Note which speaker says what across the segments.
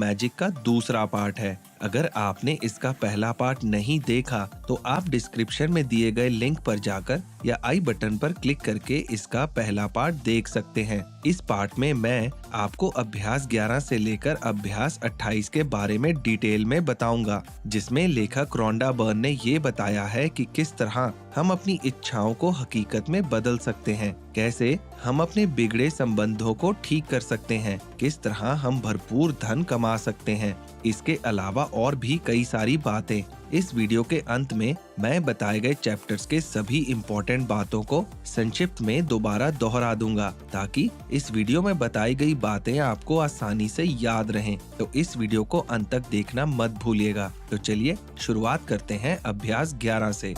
Speaker 1: Magic का दूसरा part है। अगर आपने इसका पहला पार्ट नहीं देखा तो आप डिस्क्रिप्शन में दिए गए लिंक पर जाकर या आई बटन पर क्लिक करके इसका पहला पार्ट देख सकते हैं। इस पार्ट में मैं आपको अभ्यास 11 से लेकर अभ्यास 28 के बारे में डिटेल में बताऊंगा, जिसमें लेखक रोंडा बर्न ने ये बताया है कि किस तरह हम अपनी इच्छाओं को हकीकत में बदल सकते हैं, कैसे हम अपने बिगड़े संबंधों को ठीक कर सकते हैं, किस तरह हम भरपूर धन कमा सकते हैं। इसके अलावा और भी कई सारी बातें। इस वीडियो के अंत में मैं बताए गए चैप्टर्स के सभी इम्पोर्टेंट बातों को संक्षिप्त में दोबारा दोहरा दूंगा, ताकि इस वीडियो में बताई गई बातें आपको आसानी से याद रहें। तो इस वीडियो को अंत तक देखना मत भूलिएगा। तो चलिए शुरुआत करते हैं अभ्यास 11 से।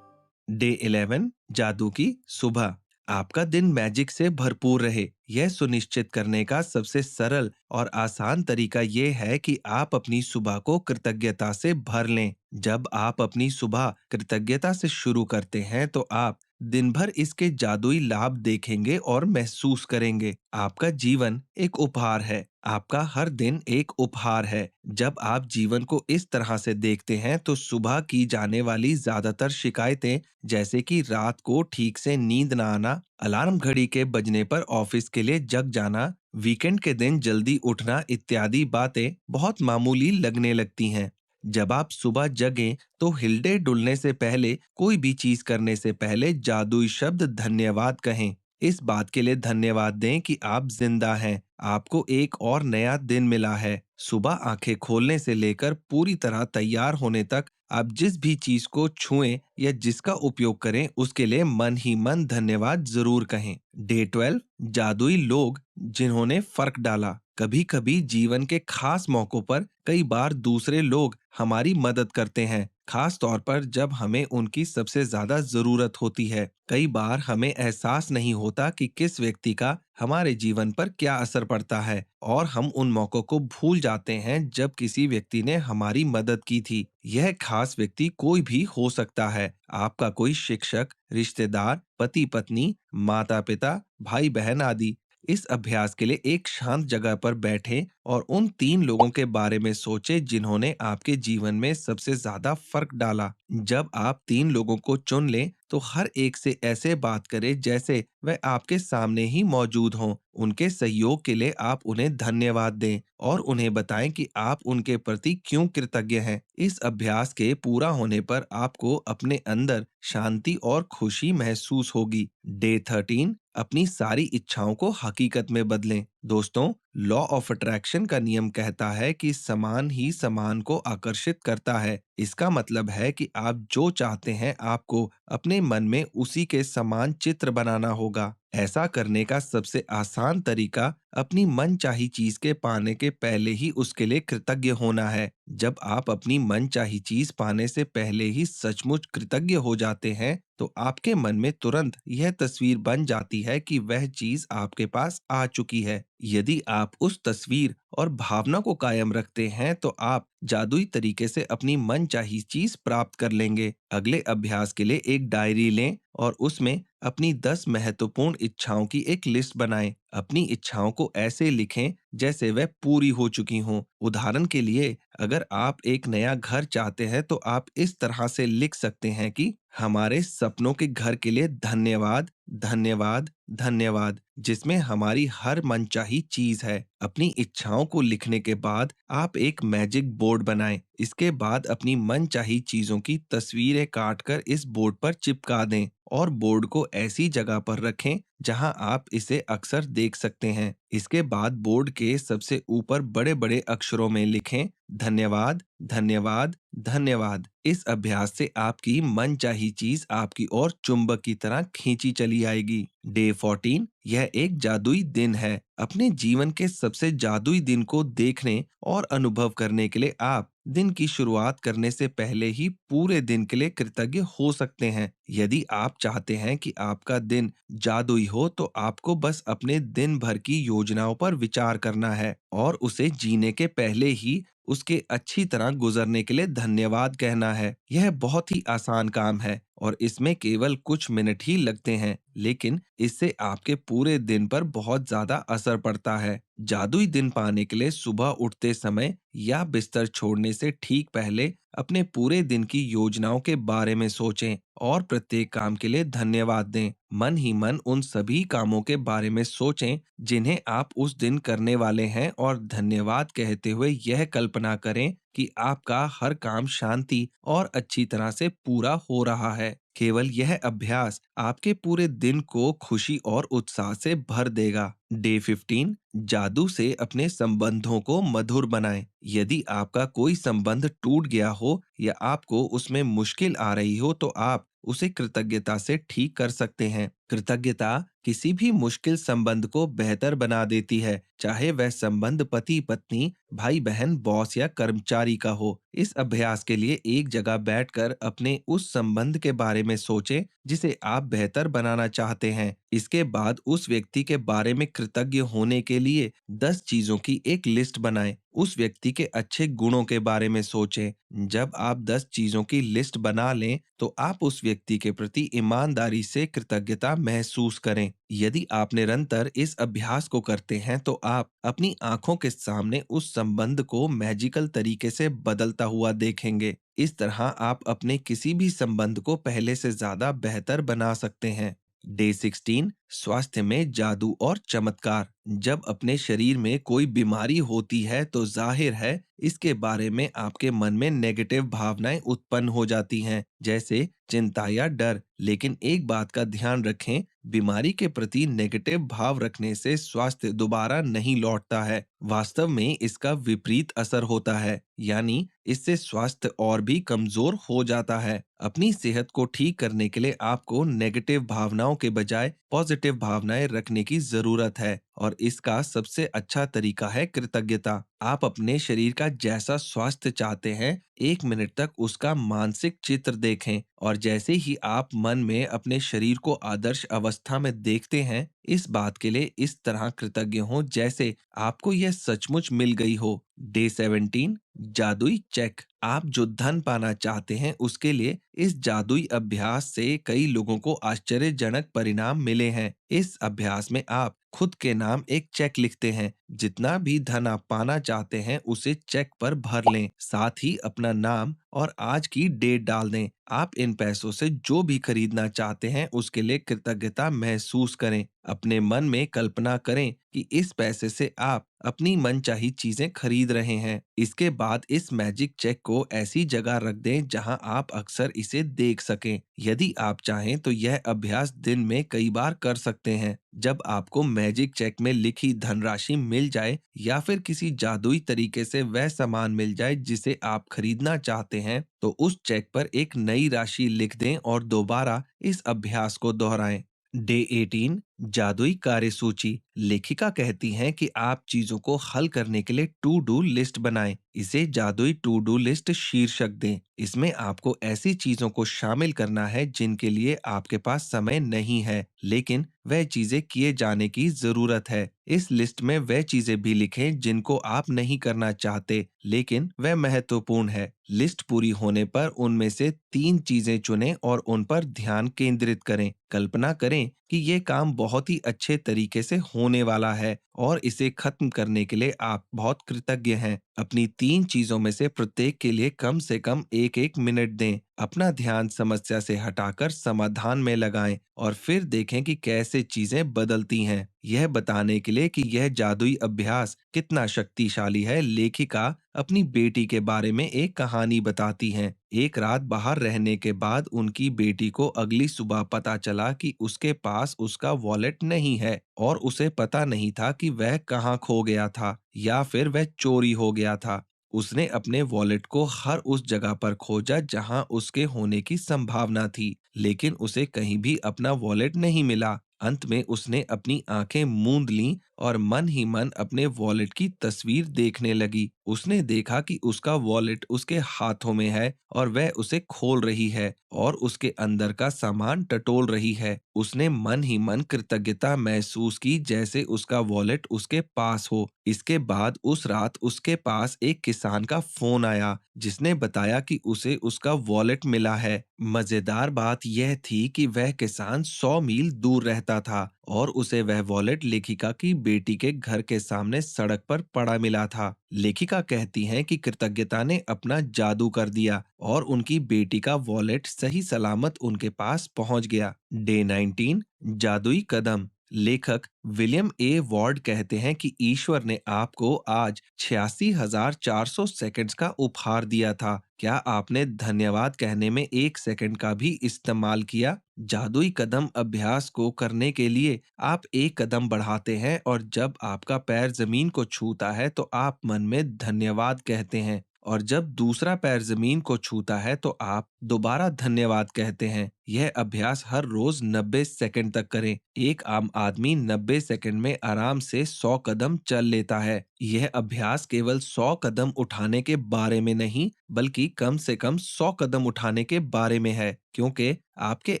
Speaker 1: डे 11 जादू की सुबह। आपका दिन मैजिक से भरपूर रहे, यह सुनिश्चित करने का सबसे सरल और आसान तरीका ये है कि आप अपनी सुबह को कृतज्ञता से भर लें। जब आप अपनी सुबह कृतज्ञता से शुरू करते हैं तो आप दिन भर इसके जादुई लाभ देखेंगे और महसूस करेंगे। आपका जीवन एक उपहार है। आपका हर दिन एक उपहार है। जब आप जीवन को इस तरह से देखते हैं तो सुबह की जाने वाली ज्यादातर शिकायतें, जैसे कि रात को ठीक से नींद न आना, अलार्म घड़ी के बजने पर ऑफिस के लिए जग जाना, वीकेंड के दिन जल्दी उठना इत्यादि बातें बहुत मामूली लगने लगती हैं। जब आप सुबह जगें तो हिलने डुलने से पहले, कोई भी चीज करने से पहले जादुई शब्द धन्यवाद कहें। इस बात के लिए धन्यवाद दें कि आप जिंदा हैं, आपको एक और नया दिन मिला है। सुबह आंखें खोलने से लेकर पूरी तरह तैयार होने तक आप जिस भी चीज को छुएं या जिसका उपयोग करें, उसके लिए मन ही मन धन्यवाद जरूर कहें। डे 12 जादुई लोग जिन्होंने फर्क डाला। कभी कभी जीवन के खास मौकों पर कई बार दूसरे लोग हमारी मदद करते हैं, खास तौर पर जब हमें उनकी सबसे ज्यादा जरूरत होती है। कई बार हमें एहसास नहीं होता कि किस व्यक्ति का हमारे जीवन पर क्या असर पड़ता है, और हम उन मौकों को भूल जाते हैं जब किसी व्यक्ति ने हमारी मदद की थी। यह खास व्यक्ति कोई भी हो सकता है। आपका कोई शिक्षक, रिश्तेदार, पति पत्नी, माता पिता, भाई बहन आदि। इस अभ्यास के लिए एक शांत जगह पर बैठें और उन 3 लोगों के बारे में सोचें जिन्होंने आपके जीवन में सबसे ज्यादा फर्क डाला। जब आप 3 लोगों को चुन लें तो हर एक से ऐसे बात करें जैसे वह आपके सामने ही मौजूद हों। उनके सहयोग के लिए आप उन्हें धन्यवाद दें और उन्हें बताएं कि आप उनके प्रति क्यों कृतज्ञ हैं। इस अभ्यास के पूरा होने पर आपको अपने अंदर शांति और खुशी महसूस होगी। डे 13 अपनी सारी इच्छाओं को हकीकत में बदलें। दोस्तों, लॉ ऑफ अट्रैक्शन का नियम कहता है कि समान ही समान को आकर्षित करता है। इसका मतलब है कि आप जो चाहते हैं, आपको अपने मन में उसी के समान चित्र बनाना होगा। ऐसा करने का सबसे आसान तरीका अपनी मनचाही चीज के पाने के पहले ही उसके लिए कृतज्ञ होना है। जब आप अपनी मनचाही चीज पाने से पहले ही सचमुच कृतज्ञ हो जाते हैं तो आपके मन में तुरंत यह तस्वीर बन जाती है कि वह चीज आपके पास आ चुकी है। यदि आप उस तस्वीर और भावना को कायम रखते हैं तो आप जादुई तरीके से अपनी मनचाही चीज प्राप्त कर लेंगे। अगले अभ्यास के लिए एक डायरी लें और उसमें अपनी 10 महत्वपूर्ण इच्छाओं की एक लिस्ट बनाएं। अपनी इच्छाओं को ऐसे लिखें जैसे वह पूरी हो चुकी हों। उदाहरण के लिए, अगर आप एक नया घर चाहते हैं तो आप इस तरह से लिख सकते हैं कि हमारे सपनों के घर के लिए धन्यवाद, धन्यवाद, धन्यवाद, जिसमें हमारी हर मनचाही चीज है। अपनी इच्छाओं को लिखने के बाद आप एक मैजिक बोर्ड बनाएं। इसके बाद अपनी मनचाही चीजों की तस्वीरें काटकर इस बोर्ड पर चिपका दें और बोर्ड को ऐसी जगह पर रखें जहां आप इसे अक्सर देख सकते हैं। इसके बाद बोर्ड के सबसे ऊपर बड़े बड़े अक्षरों में लिखें, धन्यवाद, धन्यवाद, धन्यवाद। इस अभ्यास से आपकी मनचाही चीज आपकी ओर चुंबक की तरह खींची चली आएगी। डे 14 यह एक जादुई दिन है। अपने जीवन के सबसे जादुई दिन को देखने और अनुभव करने के लिए आप दिन की शुरुआत करने से पहले ही पूरे दिन के लिए कृतज्ञ हो सकते हैं। यदि आप चाहते हैं कि आपका दिन जादुई हो तो आपको बस अपने दिन भर की योजनाओं पर विचार करना है और उसे जीने के पहले ही उसके अच्छी तरह गुजरने के लिए धन्यवाद कहना है। यह बहुत ही आसान काम है और इसमें केवल कुछ मिनट ही लगते हैं, लेकिन इससे आपके पूरे दिन पर बहुत ज्यादा असर पड़ता है। जादुई दिन पाने के लिए सुबह उठते समय या बिस्तर छोड़ने से ठीक पहले अपने पूरे दिन की योजनाओं के बारे में सोचें और प्रत्येक काम के लिए धन्यवाद दें। मन ही मन उन सभी कामों के बारे में सोचें जिन्हें आप उस दिन करने वाले हैं और धन्यवाद कहते हुए यह कल्पना करें कि आपका हर काम शांति और अच्छी तरह से पूरा हो रहा है। केवल यह अभ्यास आपके पूरे दिन को खुशी और उत्साह से भर देगा। डे 15, जादू से अपने संबंधों को मधुर बनाएं। यदि आपका कोई संबंध टूट गया हो या आपको उसमें मुश्किल आ रही हो तो आप उसे कृतज्ञता से ठीक कर सकते हैं। कृतज्ञता किसी भी मुश्किल संबंध को बेहतर बना देती है, चाहे वह संबंध पति पत्नी, भाई बहन, बॉस या कर्मचारी का हो। इस अभ्यास के लिए एक जगह बैठकर अपने उस संबंध के बारे में सोचें जिसे आप बेहतर बनाना चाहते हैं। इसके बाद उस व्यक्ति के बारे में कृतज्ञ होने के लिए 10 चीजों की एक लिस्ट बनाएं। उस व्यक्ति के अच्छे गुणों के बारे में सोचें। जब आप 10 चीजों की लिस्ट बना लें तो आप उस व्यक्ति के प्रति ईमानदारी से कृतज्ञता महसूस करें। यदि आप निरंतर इस अभ्यास को करते हैं तो आप अपनी आंखों के सामने उस संबंध को मैजिकल तरीके से बदलता हुआ देखेंगे। इस तरह आप अपने किसी भी संबंध को पहले से ज्यादा बेहतर बना सकते हैं। डे 16, स्वास्थ्य में जादू और चमत्कार। जब अपने शरीर में कोई बीमारी होती है तो जाहिर है इसके बारे में आपके मन में नेगेटिव भावनाएं उत्पन्न हो जाती हैं, जैसे चिंता या डर। लेकिन एक बात का ध्यान रखें, बीमारी के प्रति नेगेटिव भाव रखने से स्वास्थ्य दोबारा नहीं लौटता है। वास्तव में इसका विपरीत असर होता है, यानी इससे स्वास्थ्य और भी कमजोर हो जाता है। अपनी सेहत को ठीक करने के लिए आपको नेगेटिव भावनाओं के बजाय पॉजिटिव भावनाएं रखने की जरूरत है और इसका सबसे अच्छा तरीका है कृतज्ञता। आप अपने शरीर का जैसा स्वास्थ्य चाहते हैं, 1 मिनट तक उसका मानसिक चित्र देखें और जैसे ही आप मन में अपने शरीर को आदर्श अवस्था में देखते हैं, इस बात के लिए इस तरह कृतज्ञ हों जैसे आपको यह सचमुच मिल गई हो। डे 17, जादुई चेक। आप जो धन पाना चाहते हैं उसके लिए इस जादुई अभ्यास से कई लोगों को आश्चर्यजनक परिणाम मिले हैं। इस अभ्यास में आप खुद के नाम एक चेक लिखते हैं। जितना भी धन आप पाना चाहते हैं उसे चेक पर भर लें। साथ ही अपना नाम और आज की डेट डाल दें। आप इन पैसों से जो भी खरीदना चाहते हैं उसके लिए कृतज्ञता महसूस करें। अपने मन में कल्पना करें कि इस पैसे से आप अपनी मनचाही चीजें खरीद रहे हैं। इसके बाद इस मैजिक चेक को ऐसी जगह रख दें जहां आप अक्सर इसे देख सकें। यदि आप चाहें तो यह अभ्यास दिन में कई बार कर सकते हैं। जब आपको मैजिक चेक में लिखी धनराशि मिल जाए या फिर किसी जादुई तरीके से वह सामान मिल जाए जिसे आप खरीदना चाहते हैं, तो उस चेक पर एक नई राशि लिख दें और दोबारा इस अभ्यास को दोहराएं। डे 18, जादुई कार्यसूची। लेखिका कहती हैं कि आप चीजों को हल करने के लिए टू डू लिस्ट बनाएं। इसे जादुई टू डू लिस्ट शीर्षक दें। इसमें आपको ऐसी चीजों को शामिल करना है जिनके लिए आपके पास समय नहीं है, लेकिन वह चीजें किए जाने की जरूरत है। इस लिस्ट में वह चीजें भी लिखें जिनको आप नहीं करना चाहते, लेकिन वह महत्वपूर्ण है। लिस्ट पूरी होने पर उनमें से 3 चीजें चुनें और उन पर ध्यान केंद्रित करें। कल्पना करें कि ये काम बहुत ही अच्छे तरीके से होने वाला है और इसे खत्म करने के लिए आप बहुत कृतज्ञ हैं। अपनी 3 चीजों में से प्रत्येक के लिए कम से कम 1-1 मिनट दें। अपना ध्यान समस्या से हटाकर समाधान में लगाएं और फिर देखें कि कैसे चीजें बदलती हैं। यह बताने के लिए कि यह जादुई अभ्यास कितना शक्तिशाली है, लेखिका अपनी बेटी के बारे में एक कहानी बताती हैं। एक रात बाहर रहने के बाद उनकी बेटी को अगली सुबह पता चला कि उसके पास उसका वॉलेट नहीं है और उसे पता नहीं था कि वह कहाँ खो गया था या फिर वह चोरी हो गया था। उसने अपने वॉलेट को हर उस जगह पर खोजा जहां उसके होने की संभावना थी, लेकिन उसे कहीं भी अपना वॉलेट नहीं मिला। अंत में उसने अपनी आंखें मूंद लीं और मन ही मन अपने वॉलेट की तस्वीर देखने लगी। उसने देखा कि उसका वॉलेट उसके हाथों में है और वह उसे खोल रही है और उसके अंदर का सामान टटोल रही है। उसने मन ही मन कृतज्ञता महसूस की, जैसे उसका वॉलेट उसके पास हो। इसके बाद उस रात उसके पास एक किसान का फोन आया, जिसने बताया कि उसे उसका वॉलेट मिला है। मजेदार बात यह थी कि वह किसान 100 मील दूर रहता था और उसे वह वॉलेट लेखिका की बेटी के घर के सामने सड़क पर पड़ा मिला था। लेखिका कहती हैं कि कृतज्ञता ने अपना जादू कर दिया और उनकी बेटी का वॉलेट सही सलामत उनके पास पहुंच गया। डे 19, जादुई कदम। लेखक विलियम ए वॉर्ड कहते हैं कि ईश्वर ने आपको आज 86,400 सेकंड्स का उपहार दिया था। क्या आपने धन्यवाद कहने में 1 सेकंड का भी इस्तेमाल किया? जादुई कदम अभ्यास को करने के लिए आप एक कदम बढ़ाते हैं और जब आपका पैर जमीन को छूता है तो आप मन में धन्यवाद कहते हैं, और जब दूसरा पैर जमीन को छूता है तो आप दोबारा धन्यवाद कहते हैं। यह अभ्यास हर रोज 90 सेकंड तक करें। एक आम आदमी 90 सेकंड में आराम से 100 कदम चल लेता है। यह अभ्यास केवल 100 कदम उठाने के बारे में नहीं, बल्कि कम से कम 100 कदम उठाने के बारे में है, क्योंकि आपके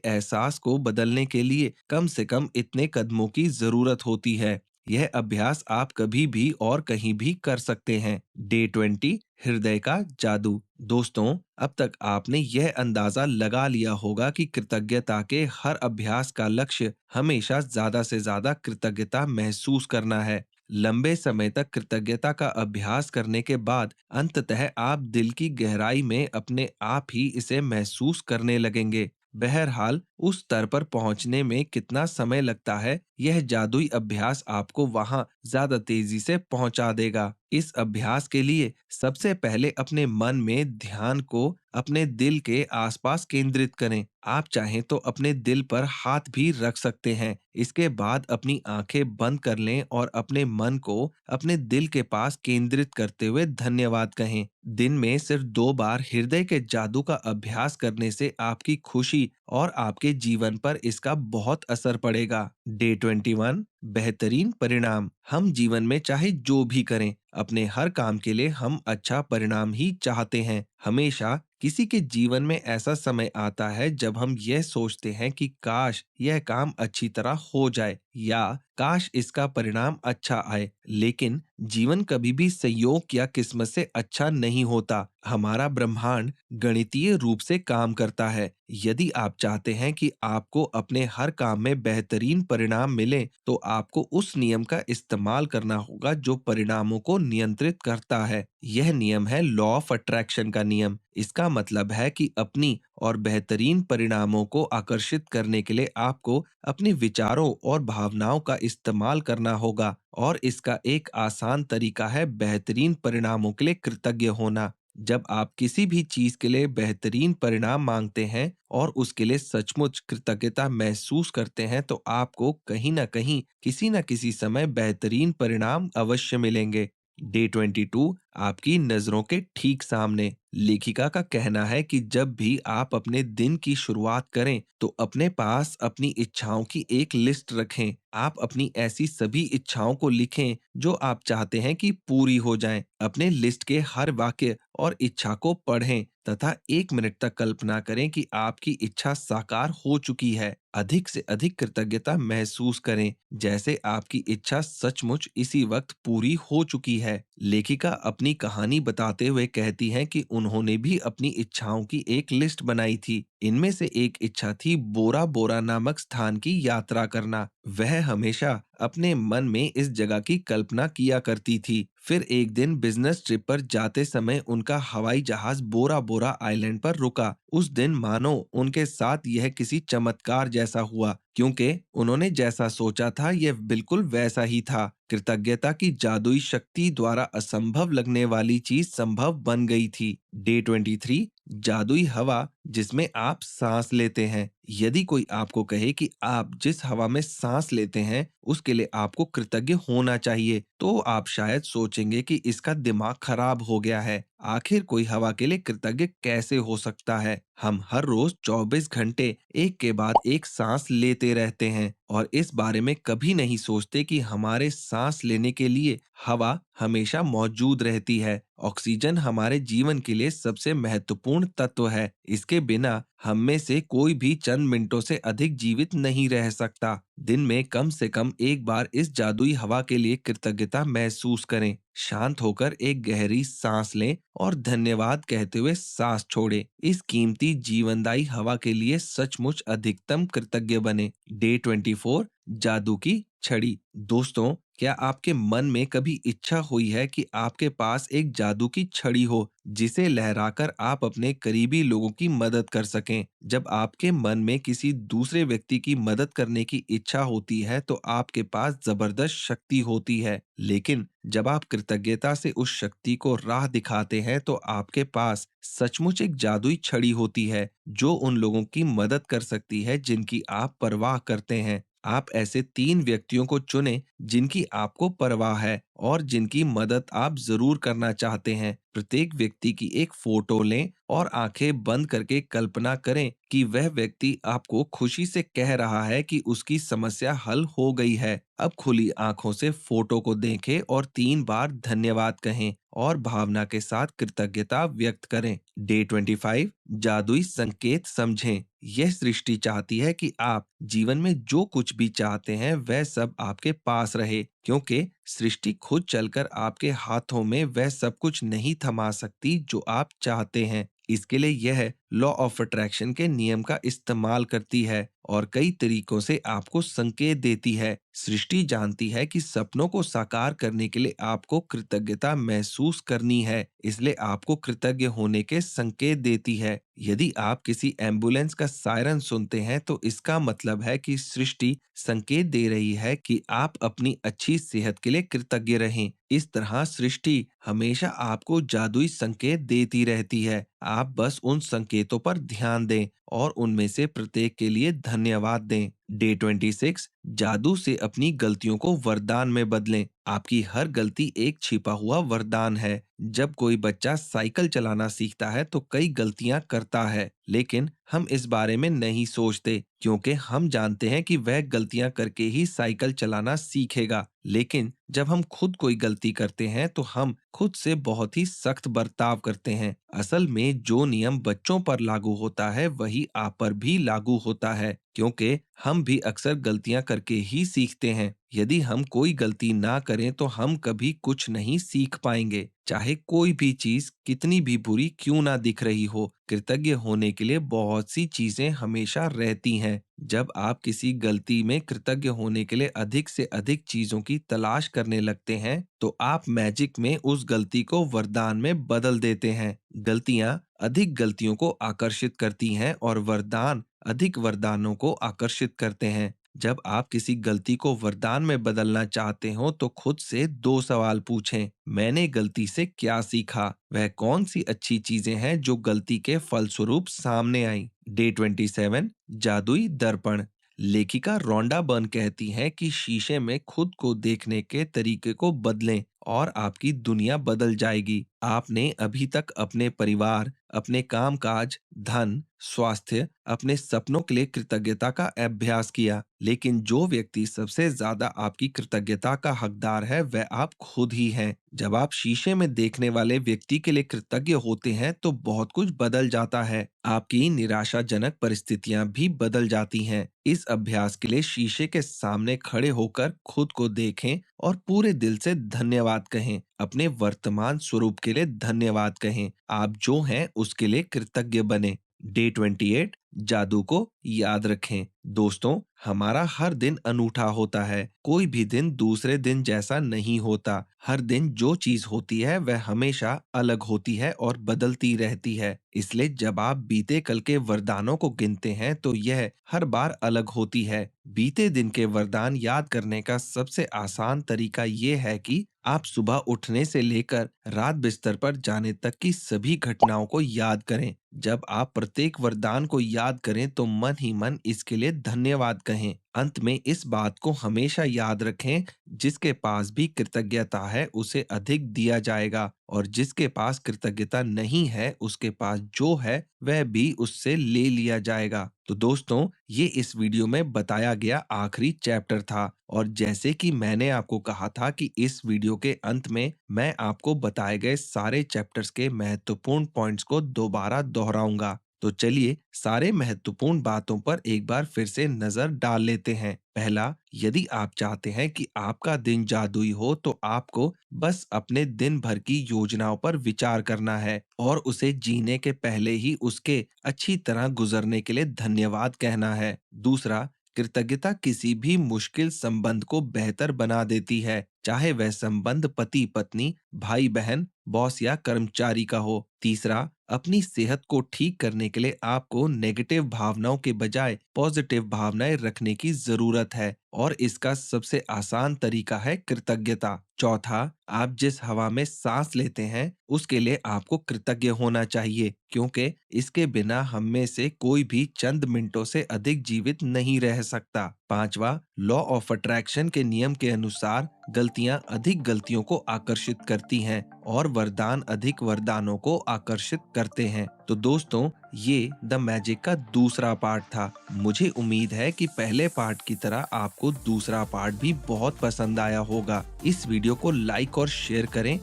Speaker 1: एहसास को बदलने के लिए कम से कम इतने कदमों की जरूरत होती है। यह अभ्यास आप कभी भी और कहीं भी कर सकते हैं। डे 20, हृदय का जादू। दोस्तों, अब तक आपने यह अंदाजा लगा लिया होगा कि कृतज्ञता के हर अभ्यास का लक्ष्य हमेशा ज्यादा से ज्यादा कृतज्ञता महसूस करना है। लंबे समय तक कृतज्ञता का अभ्यास करने के बाद अंततः आप दिल की गहराई में अपने आप ही इसे महसूस करने लगेंगे। बहरहाल, उस स्तर पर पहुंचने में कितना समय लगता है, यह जादुई अभ्यास आपको वहां ज्यादा तेजी से पहुंचा देगा। इस अभ्यास के लिए सबसे पहले अपने मन में ध्यान को अपने दिल के आसपास केंद्रित करें। आप चाहें तो अपने दिल पर हाथ भी रख सकते हैं। इसके बाद अपनी आंखें बंद कर लें और अपने मन को अपने दिल के पास केंद्रित करते हुए धन्यवाद कहें। दिन में सिर्फ 2 बार हृदय के जादू का अभ्यास करने से आपकी खुशी और आपके जीवन पर इसका बहुत असर पड़ेगा। डे 21, बेहतरीन परिणाम। हम जीवन में चाहे जो भी करें, अपने हर काम के लिए हम अच्छा परिणाम ही चाहते हैं। हमेशा किसी के जीवन में ऐसा समय आता है जब हम यह सोचते हैं कि काश यह काम अच्छी तरह हो जाए या काश इसका परिणाम अच्छा आए। लेकिन जीवन कभी भी संयोग या किस्मत से अच्छा नहीं होता। हमारा ब्रह्मांड गणितीय रूप से काम करता है। यदि आप चाहते हैं कि आपको अपने हर काम में बेहतरीन परिणाम मिले, तो आपको उस नियम का इस्तेमाल करना होगा जो परिणामों को नियंत्रित करता है। यह नियम है लॉ ऑफ अट्रैक्शन का नियम। इसका मतलब है कि अपनी और बेहतरीन परिणामों को आकर्षित करने के लिए आपको अपने विचारों और भावनाओं का इस्तेमाल करना होगा, और इसका एक आसान तरीका है बेहतरीन परिणामों के लिए कृतज्ञ होना। जब आप किसी भी चीज के लिए बेहतरीन परिणाम मांगते हैं और उसके लिए सचमुच कृतज्ञता महसूस करते हैं, तो आपको कहीं ना कहीं किसी न किसी समय बेहतरीन परिणाम अवश्य मिलेंगे। डे 22, आपकी नजरों के ठीक सामने। लेखिका का कहना है कि जब भी आप अपने दिन की शुरुआत करें तो अपने पास अपनी इच्छाओं की एक लिस्ट रखें। आप अपनी ऐसी सभी इच्छाओं को लिखें जो आप चाहते हैं कि पूरी हो जाएं। अपने लिस्ट के हर वाक्य और इच्छा को पढ़ें तथा 1 मिनट तक कल्पना करें कि आपकी इच्छा साकार हो चुकी है। अधिक से अधिक कृतज्ञता महसूस करें, जैसे आपकी इच्छा सचमुच इसी वक्त पूरी हो चुकी है। लेखिका अपनी कहानी बताते हुए कहती हैं कि उन्होंने भी अपनी इच्छाओं की एक लिस्ट बनाई थी। इनमें से एक इच्छा थी बोरा बोरा नामक स्थान की यात्रा करना। वह हमेशा अपने मन में इस जगह की कल्पना किया करती थी। फिर एक दिन बिजनेस ट्रिप पर जाते समय उनका हवाई जहाज बोरा बोरा आइलैंड पर रुका। उस दिन मानो उनके साथ यह किसी चमत्कार जैसा हुआ, क्योंकि उन्होंने जैसा सोचा था यह बिल्कुल वैसा ही था। कृतज्ञता की जादुई शक्ति द्वारा असंभव लगने वाली चीज संभव बन गई थी। डे 23, जादुई हवा जिसमें आप सांस लेते हैं। यदि कोई आपको कहे कि आप जिस हवा में सांस लेते हैं उसके लिए आपको कृतज्ञ होना चाहिए, तो आप शायद सोचेंगे कि इसका दिमाग खराब हो गया है। आखिर कोई हवा के लिए कृतज्ञ कैसे हो सकता है? हम हर रोज 24 घंटे एक के बाद एक सांस लेते रहते हैं और इस बारे में कभी नहीं सोचते कि हमारे सांस लेने के लिए हवा हमेशा मौजूद रहती है। ऑक्सीजन हमारे जीवन के लिए सबसे महत्वपूर्ण तत्व है। इसके बिना हम में से कोई भी चंद मिनटों से अधिक जीवित नहीं रह सकता। दिन में कम से कम एक बार इस जादुई हवा के लिए कृतज्ञता महसूस करें। शांत होकर एक गहरी सांस लें और धन्यवाद कहते हुए सांस छोड़ें। इस कीमती जीवनदायी हवा के लिए सचमुच अधिकतम कृतज्ञ बने। डे 24 जादू की छड़ी। दोस्तों, क्या आपके मन में कभी इच्छा हुई है कि आपके पास एक जादू की छड़ी हो जिसे लहराकर आप अपने करीबी लोगों की मदद कर सकें? जब आपके मन में किसी दूसरे व्यक्ति की मदद करने की इच्छा होती है तो आपके पास जबरदस्त शक्ति होती है, लेकिन जब आप कृतज्ञता से उस शक्ति को राह दिखाते हैं तो आपके पास सचमुच एक जादुई छड़ी होती है जो उन लोगों की मदद कर सकती है जिनकी आप परवाह करते हैं। आप ऐसे 3 व्यक्तियों को चुनें जिनकी आपको परवाह है और जिनकी मदद आप जरूर करना चाहते हैं। प्रत्येक व्यक्ति की एक फोटो लें और आंखें बंद करके कल्पना करें कि वह व्यक्ति आपको खुशी से कह रहा है कि उसकी समस्या हल हो गई है। अब खुली आंखों से फोटो को देखें और 3 बार धन्यवाद कहें और भावना के साथ कृतज्ञता व्यक्त करें। डे 25 जादुई संकेत समझें। यह सृष्टि चाहती है कि आप जीवन में जो कुछ भी चाहते हैं वह सब आपके पास रहे, क्योंकि सृष्टि खुद चलकर आपके हाथों में वह सब कुछ नहीं थमा सकती जो आप चाहते हैं। इसके लिए यह लॉ ऑफ अट्रैक्शन के नियम का इस्तेमाल करती है और कई तरीकों से आपको संकेत देती है। सृष्टि जानती है कि सपनों को साकार करने के लिए आपको कृतज्ञता महसूस करनी है, इसलिए आपको कृतज्ञ होने के संकेत देती है। यदि आप किसी एम्बुलेंस का सायरन सुनते हैं तो इसका मतलब है कि सृष्टि संकेत दे रही है कि आप अपनी अच्छी सेहत के लिए कृतज्ञ रहें। इस तरह सृष्टि हमेशा आपको जादुई संकेत देती रहती है। आप बस उन संकेतों पर ध्यान दें और उनमें से प्रत्येक के लिए धन्यवाद दें। डे 26 जादू से अपनी गलतियों को वरदान में बदलें। आपकी हर गलती एक छिपा हुआ वरदान है। जब कोई बच्चा साइकिल चलाना सीखता है तो कई गलतियां करता है, लेकिन हम इस बारे में नहीं सोचते क्योंकि हम जानते हैं कि वह गलतियां करके ही साइकिल चलाना सीखेगा। लेकिन जब हम खुद कोई गलती करते हैं तो हम खुद से बहुत ही सख्त बर्ताव करते हैं। असल में जो नियम बच्चों पर लागू होता है वही आप पर भी लागू होता है, क्योंकि हम भी अक्सर गलतियां करके ही सीखते हैं। यदि हम कोई गलती ना करें तो हम कभी कुछ नहीं सीख पाएंगे, चाहे कोई भी चीज कितनी भी बुरी क्यों ना दिख रही हो। कृतज्ञ होने के लिए बहुत सी चीजें हमेशा रहती हैं। जब आप किसी गलती में कृतज्ञ होने के लिए अधिक से अधिक चीजों की तलाश करने लगते हैं तो आप मैजिक में उस गलती को वरदान में बदल देते हैं। गलतियां अधिक गलतियों को आकर्षित करती हैं और वरदान अधिक वरदानों को आकर्षित करते हैं। जब आप किसी गलती को वरदान में बदलना चाहते हो तो खुद से 2 सवाल पूछें। मैंने गलती से क्या सीखा? वह कौन सी अच्छी चीजें हैं जो गलती के फलस्वरूप सामने आई? डे 27 जादुई दर्पण। लेखिका रोंडा बर्न कहती हैं कि शीशे में खुद को देखने के तरीके को बदलें और आपकी दुनिया बदल जाएगी। आपने अभी तक अपने परिवार, अपने कामकाज, धन, स्वास्थ्य, अपने सपनों के लिए कृतज्ञता का अभ्यास किया, लेकिन जो व्यक्ति सबसे ज्यादा आपकी कृतज्ञता का हकदार है वह आप खुद ही हैं। जब आप शीशे में देखने वाले व्यक्ति के लिए कृतज्ञ होते हैं तो बहुत कुछ बदल जाता है। आपकी निराशाजनक परिस्थितियां भी बदल जाती हैं। इस अभ्यास के लिए शीशे के सामने खड़े होकर खुद को देखें और पूरे दिल से धन्यवाद कहें। अपने वर्तमान स्वरूप के लिए धन्यवाद कहें। आप जो हैं उसके लिए कृतज्ञ बने। डे 28 जादू को याद रखें। दोस्तों, हमारा हर दिन अनूठा होता है। कोई भी दिन दूसरे दिन जैसा नहीं होता। हर दिन जो चीज होती है वह हमेशा अलग होती है और बदलती रहती है। इसलिए जब आप बीते कल के वरदानों को गिनते हैं तो यह हर बार अलग होती है। बीते दिन के वरदान याद करने का सबसे आसान तरीका यह है कि आप सुबह उठने से लेकर रात बिस्तर पर जाने तक की सभी घटनाओं को याद करें। जब आप प्रत्येक वरदान को याद करें तो मन ही मन इसके लिए धन्यवाद करें। कहें। अंत में इस बात को हमेशा याद रखें, जिसके पास भी कृतज्ञता है उसे अधिक दिया जाएगा और जिसके पास कृतज्ञता नहीं है उसके पास जो है वह भी उससे ले लिया जाएगा। तो दोस्तों, ये इस वीडियो में बताया गया आखिरी चैप्टर था और जैसे कि मैंने आपको कहा था कि इस वीडियो के अंत में मैं आपको बताए गए सारे चैप्टर्स के महत्वपूर्ण पॉइंट्स को दोबारा दोहराऊंगा। तो चलिए सारे महत्वपूर्ण बातों पर एक बार फिर से नजर डाल लेते हैं। पहला, यदि आप चाहते हैं कि आपका दिन जादुई हो तो आपको बस अपने दिन भर की योजनाओं पर विचार करना है और उसे जीने के पहले ही उसके अच्छी तरह गुजरने के लिए धन्यवाद कहना है। दूसरा, कृतज्ञता किसी भी मुश्किल संबंध को बेहतर बना देती है, चाहे वह संबंध पति पत्नी, भाई बहन, बॉस या कर्मचारी का हो। तीसरा, अपनी सेहत को ठीक करने के लिए आपको नेगेटिव भावनाओं के बजाय पॉजिटिव भावनाएं रखने की जरूरत है और इसका सबसे आसान तरीका है कृतज्ञता। चौथा, आप जिस हवा में सांस लेते हैं उसके लिए आपको कृतज्ञ होना चाहिए, क्योंकि इसके बिना हम में से कोई भी चंद मिनटों से अधिक जीवित नहीं रह सकता। पांचवा, लॉ ऑफ अट्रैक्शन के नियम के अनुसार गलतियां अधिक गलतियों को आकर्षित करती हैं और वरदान अधिक वरदानों को आकर्षित करते हैं। तो दोस्तों, ये द मैजिक का दूसरा पार्ट था। मुझे उम्मीद है कि पहले पार्ट की तरह आपको दूसरा पार्ट भी बहुत पसंद आया होगा। इस वीडियो को लाइक और शेयर करें